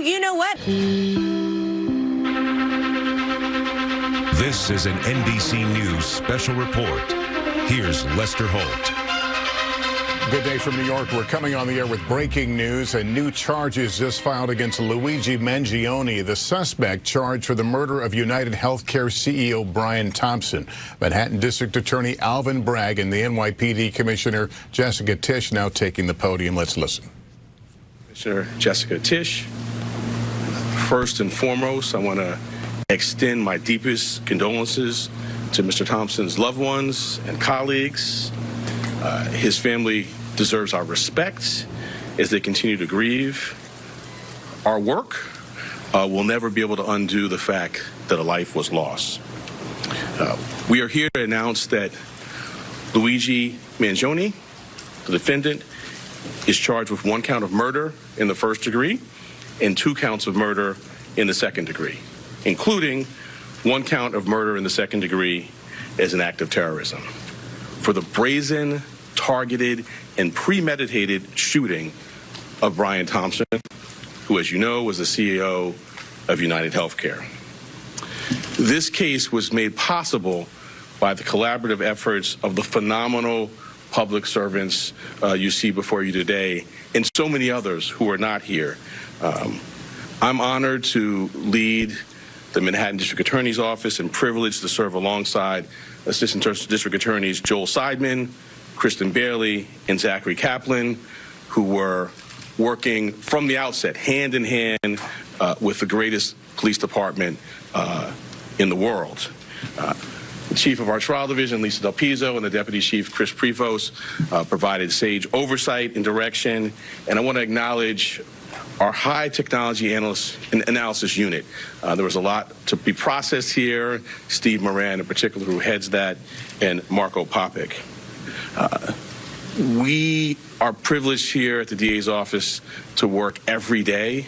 you know what? This is an NBC News special report. Here's Lester Holt. Good day from New York. We're coming on the air with breaking news and new charges just filed against Luigi Mangione, the suspect charged for the murder of United Healthcare CEO Brian Thompson. Manhattan District Attorney Alvin Bragg and the NYPD Commissioner Jessica Tisch now taking the podium. Let's listen. Commissioner Jessica Tisch, first and foremost, I want to extend my deepest condolences to Mr. Thompson's loved ones and colleagues. His family deserves our respect as they continue to grieve. Our work will never be able to undo the fact that a life was lost. We are here to announce that Luigi Mangione, the defendant, is charged with 1 count of murder in the first degree and 2 counts of murder in the second degree, including 1 count of murder in the second degree as an act of terrorism for the brazen, targeted, and premeditated shooting of Brian Thompson, who, as you know, was the CEO of United Healthcare. This case was made possible by the collaborative efforts of the phenomenal public servants you see before you today, and so many others who are not here. I'm honored to lead the Manhattan District Attorney's Office and privileged to serve alongside Assistant District Attorneys Joel Seidman, Kristen Bailey, and Zachary Kaplan, who were working from the outset, hand in hand, with the greatest police department in the world. The chief of our trial division, Lisa Del Pizzo, and the deputy chief, Chris Prevost, provided sage oversight and direction. And I want to acknowledge our high technology analysis unit. There was a lot to be processed here. Steve Moran, in particular, who heads that, and Marco Popic. We are privileged here at the DA's office to work every day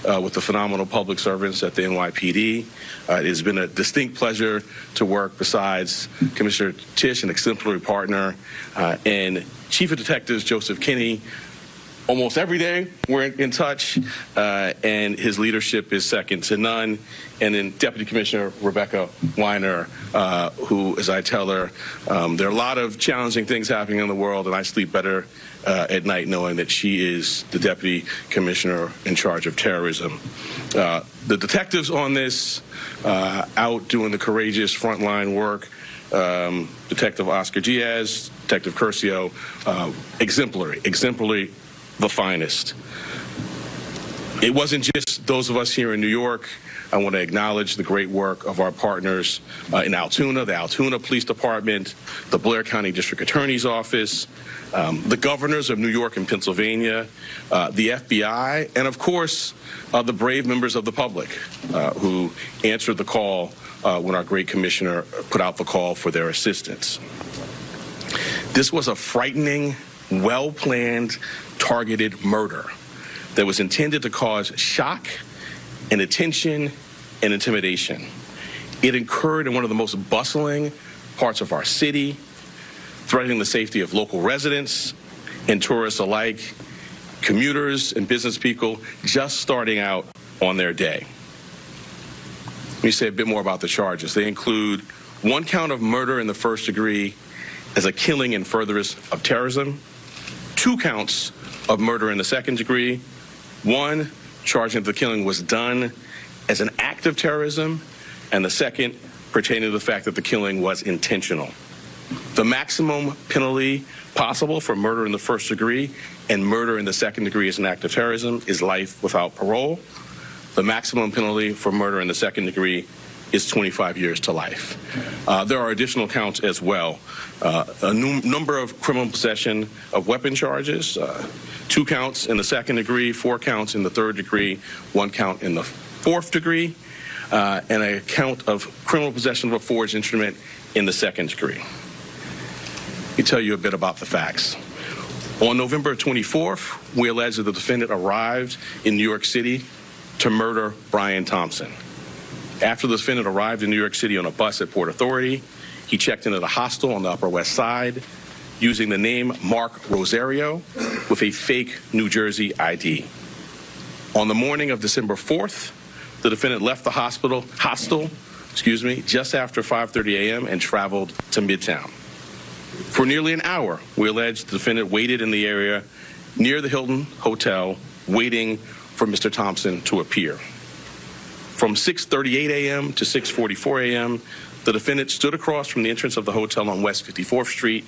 with the phenomenal public servants at the NYPD. It has been a distinct pleasure to work besides Commissioner Tisch, an exemplary partner, and Chief of Detectives Joseph Kinney. Almost every day we're in touch, and his leadership is second to none. And then Deputy Commissioner Rebecca Weiner, who, as I tell her, there are a lot of challenging things happening in the world, and I sleep better at night knowing that she is the Deputy Commissioner in charge of terrorism. The detectives on this, out doing the courageous frontline work, Detective Oscar Diaz, Detective Curcio, exemplary, the finest. It wasn't just those of us here in New York. I want to acknowledge the great work of our partners in Altoona, the Altoona Police Department, the Blair County District Attorney's Office, the governors of New York and Pennsylvania, the FBI, and of course, the brave members of the public who answered the call when our great commissioner put out the call for their assistance. This was a frightening, well-planned, targeted murder that was intended to cause shock and attention and intimidation. It occurred in one of the most bustling parts of our city, threatening the safety of local residents and tourists alike, commuters and business people just starting out on their day. Let me say a bit more about the charges. They include 1 count of murder in the first degree as a killing in furtherance of terrorism, 2 counts of murder in the second degree, 1 charging that the killing was done as an act of terrorism, and the second pertaining to the fact that the killing was intentional. The maximum penalty possible for murder in the first degree and murder in the second degree as an act of terrorism is life without parole. The maximum penalty for murder in the second degree is 25 years to life. There are additional counts as well. A number of criminal possession of weapon charges, 2 counts in the second degree, 4 counts in the third degree, 1 count in the fourth degree, and a count of criminal possession of a forged instrument in the second degree. Let me tell you a bit about the facts. On November 24th, we allege that the defendant arrived in New York City to murder Brian Thompson. After the defendant arrived in New York City on a bus at Port Authority, he checked into the hostel on the Upper West Side using the name Mark Rosario with a fake New Jersey ID. On the morning of December 4th, the defendant left the hostel, just after 5:30 a.m. and traveled to Midtown. For nearly an hour, we allege the defendant waited in the area near the Hilton Hotel, waiting for Mr. Thompson to appear. From 6:38 a.m. to 6:44 a.m., the defendant stood across from the entrance of the hotel on West 54th Street.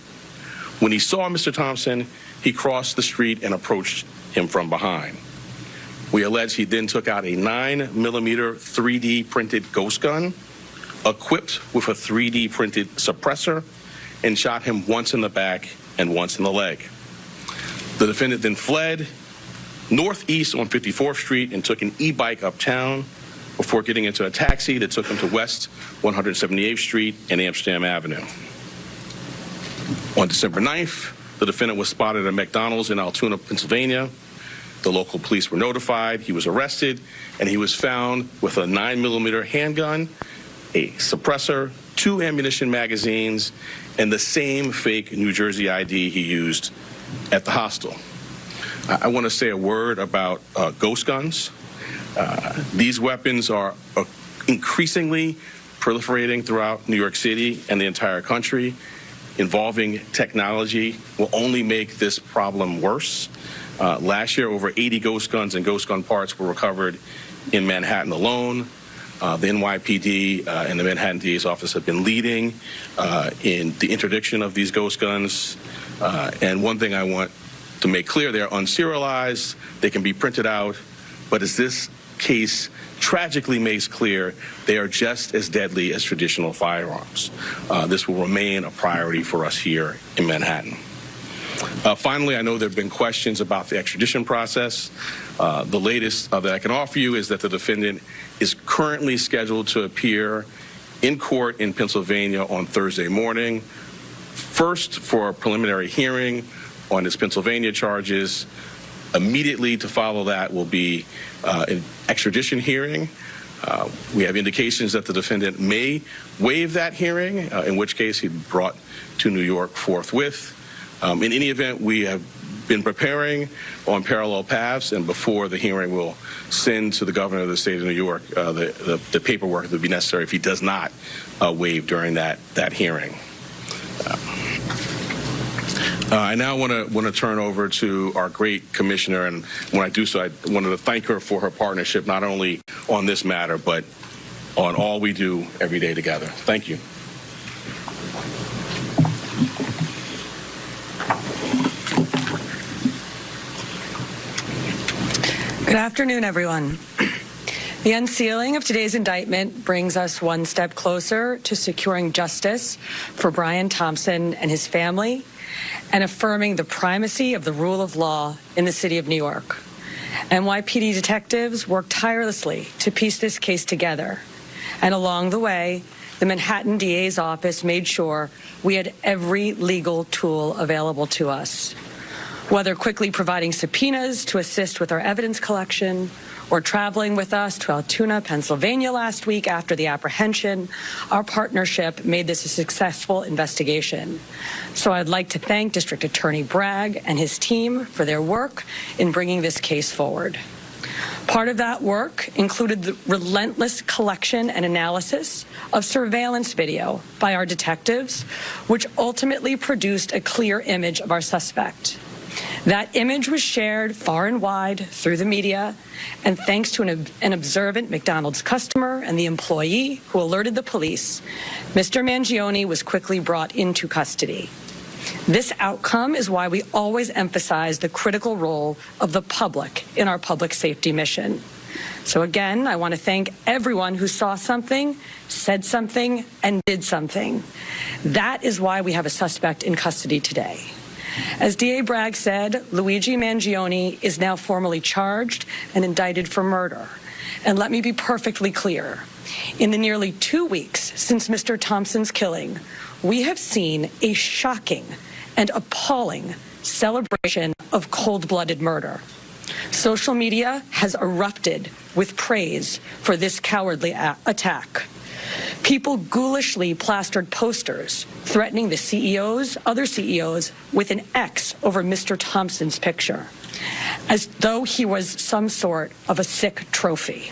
When he saw Mr. Thompson, he crossed the street and approached him from behind. We allege he then took out a 9mm 3D printed ghost gun, equipped with a 3D printed suppressor, and shot him once in the back and once in the leg. The defendant then fled northeast on 54th Street and took an e-bike uptown before getting into a taxi that took him to West 178th Street and Amsterdam Avenue. On December 9th, the defendant was spotted at McDonald's in Altoona, Pennsylvania. The local police were notified. He was arrested, and he was found with a 9mm handgun, a suppressor, 2 ammunition magazines, and the same fake New Jersey ID he used at the hostel. I want to say a word about ghost guns. These weapons are increasingly proliferating throughout New York City and the entire country. Involving technology will only make this problem worse. Last year, over 80 ghost guns and ghost gun parts were recovered in Manhattan alone. The NYPD and the Manhattan DA's office have been leading in the interdiction of these ghost guns. And one thing I want to make clear, they're unserialized, they can be printed out, but as this case tragically makes clear, they are just as deadly as traditional firearms. This will remain a priority for us here in Manhattan. Finally, I know there have been questions about the extradition process. The latest that I can offer you is that the defendant is currently scheduled to appear in court in Pennsylvania on Thursday morning, first for a preliminary hearing on his Pennsylvania charges. Immediately to follow that will be an extradition hearing. We have indications that the defendant may waive that hearing, in which case he'd be brought to New York forthwith. In any event, we have been preparing on parallel paths, and before the hearing, we'll send to the governor of the state of New York the paperwork that would be necessary if he does not waive during that hearing. I now want to turn over to our great commissioner, and when I do so, I wanted to thank her for her partnership, not only on this matter, but on all we do every day together. Thank you. Good afternoon, everyone. The unsealing of today's indictment brings us one step closer to securing justice for Brian Thompson and his family and affirming the primacy of the rule of law in the city of New York. NYPD detectives worked tirelessly to piece this case together, and along the way, the Manhattan DA's office made sure we had every legal tool available to us. Whether quickly providing subpoenas to assist with our evidence collection or traveling with us to Altoona, Pennsylvania last week after the apprehension, our partnership made this a successful investigation. So I'd like to thank District Attorney Bragg and his team for their work in bringing this case forward. Part of that work included the relentless collection and analysis of surveillance video by our detectives, which ultimately produced a clear image of our suspect. That image was shared far and wide through the media, and thanks to an observant McDonald's customer and the employee who alerted the police, Mr. Mangione was quickly brought into custody. This outcome is why we always emphasize the critical role of the public in our public safety mission. So again, I want to thank everyone who saw something, said something, and did something. That is why we have a suspect in custody today. As DA Bragg said, Luigi Mangione is now formally charged and indicted for murder. And let me be perfectly clear. In the nearly 2 weeks since Mr. Thompson's killing, we have seen a shocking and appalling celebration of cold-blooded murder. Social media has erupted with praise for this cowardly attack. People ghoulishly plastered posters threatening the other CEOs, with an X over Mr. Thompson's picture, as though he was some sort of a sick trophy.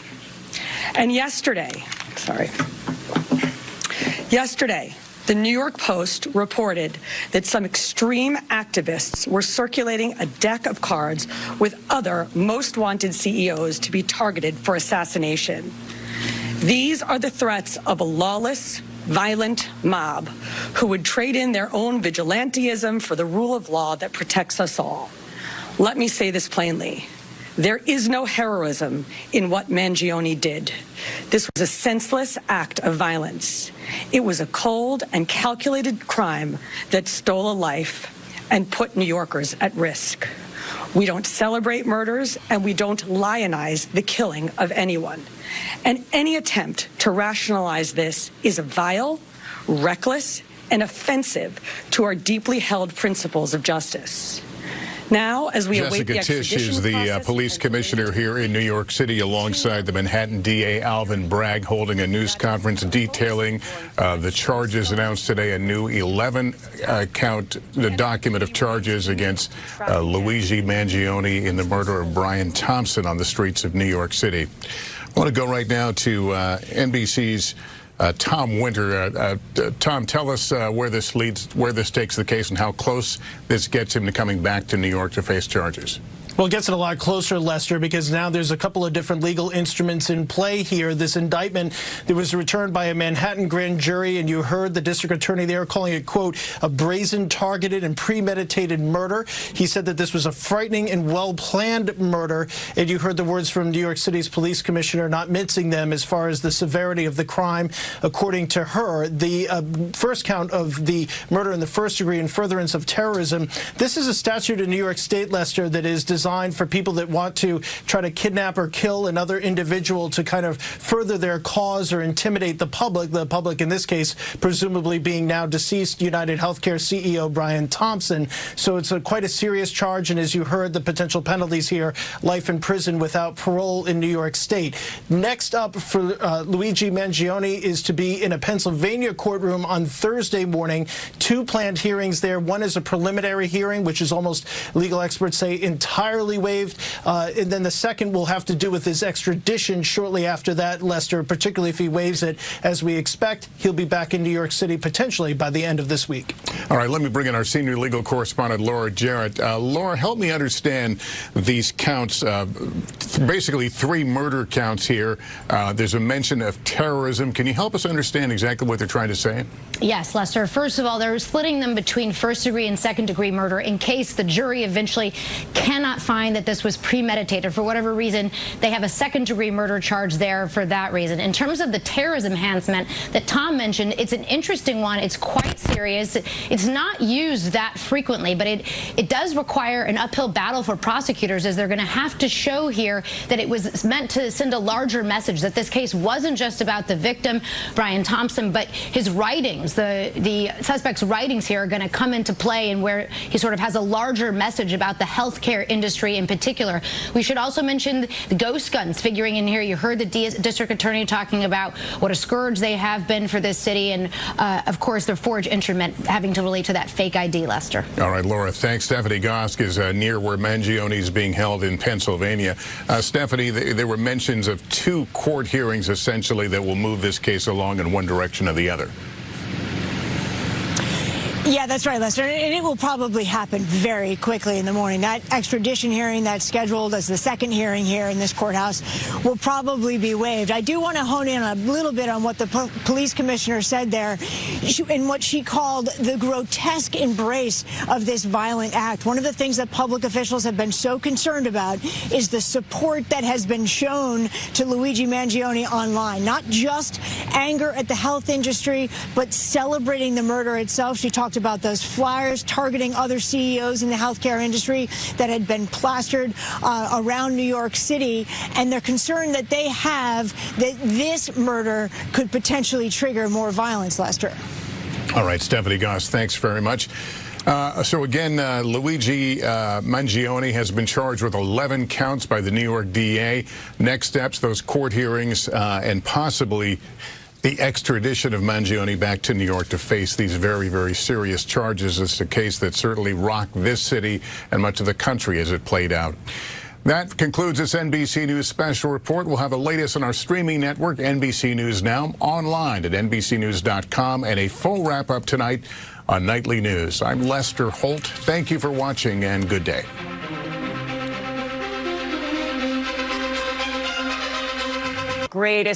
And yesterday, the New York Post reported that some extreme activists were circulating a deck of cards with other most wanted CEOs to be targeted for assassination. These are the threats of a lawless, violent mob who would trade in their own vigilantism for the rule of law that protects us all. Let me say this plainly. There is no heroism in what Mangione did. This was a senseless act of violence. It was a cold and calculated crime that stole a life and put New Yorkers at risk. We don't celebrate murders, and we don't lionize the killing of anyone. And any attempt to rationalize this is vile, reckless, and offensive to our deeply held principles of justice. Now, as we await the Jessica Tisch is the police commissioner here in New York City, alongside the Manhattan DA Alvin Bragg, holding a news conference detailing the charges announced today, a new 11-count document of charges against Luigi Mangione in the murder of Brian Thompson on the streets of New York City. I want to go right now to NBC's Tom Winter. Tom, tell us where this takes the case and how close this gets him to coming back to New York to face charges. Well, it gets it a lot closer, Lester, because now there's a couple of different legal instruments in play here. This indictment that was returned by a Manhattan grand jury, and you heard the district attorney there calling it, quote, a brazen, targeted, and premeditated murder. He said that this was a frightening and well-planned murder, and you heard the words from New York City's police commissioner, not mincing them as far as the severity of the crime. According to her, the first count of the murder in the first degree in furtherance of terrorism, this is a statute in New York State, Lester, that is designed for people that want to try to kidnap or kill another individual to kind of further their cause or intimidate the public in this case presumably being now deceased United Healthcare CEO Brian Thompson. So it's quite a serious charge, and as you heard, the potential penalties here, life in prison without parole in New York State. Next up for Luigi Mangione is to be in a Pennsylvania courtroom on Thursday morning. Two planned hearings there. One is a preliminary hearing, which is almost, legal experts say, entirely waived, and then the second will have to do with his extradition shortly after that, Lester, particularly if he waives it. As we expect, he'll be back in New York City potentially by the end of this week. All right, let me bring in our senior legal correspondent, Laura Jarrett. Laura, help me understand these counts, basically 3 murder counts here. There's a mention of terrorism. Can you help us understand exactly what they're trying to say? Yes, Lester. First of all, they're splitting them between first-degree and second-degree murder in case the jury eventually cannot find that this was premeditated. For whatever reason, they have a second-degree murder charge there for that reason. In terms of the terrorism enhancement that Tom mentioned, it's an interesting one. It's quite serious. It's not used that frequently, but it does require an uphill battle for prosecutors, as they're going to have to show here that it was meant to send a larger message, that this case wasn't just about the victim, Brian Thompson, but his writings. The suspect's writings here are going to come into play, and where he sort of has a larger message about the healthcare industry in particular. We should also mention the ghost guns figuring in here. You heard the district attorney talking about what a scourge they have been for this city, and of course the forged instrument having to relate to that fake ID, Lester. All right, Laura, thanks. Stephanie Gosk is near where Mangione is being held in Pennsylvania. Stephanie, there were mentions of 2 court hearings essentially that will move this case along in one direction or the other. Yeah, that's right, Lester. And it will probably happen very quickly in the morning. That extradition hearing that's scheduled as the second hearing here in this courthouse will probably be waived. I do want to hone in a little bit on what the police commissioner said there in what she called the grotesque embrace of this violent act. One of the things that public officials have been so concerned about is the support that has been shown to Luigi Mangione online. Not just anger at the health industry, but celebrating the murder itself. She talked about those flyers targeting other CEOs in the healthcare industry that had been plastered around New York City, and they're concerned that they have that this murder could potentially trigger more violence, Lester. All right, Stephanie Goss, thanks very much. So again, Luigi Mangione has been charged with 11 counts by the New York DA. Next steps, those court hearings, and possibly The extradition of Mangione back to New York to face these very, very serious charges is a case that certainly rocked this city and much of the country as it played out. That concludes this NBC News special report. We'll have the latest on our streaming network, NBC News Now, online at NBCnews.com, and a full wrap-up tonight on Nightly News. I'm Lester Holt. Thank you for watching, and good day. Greatest.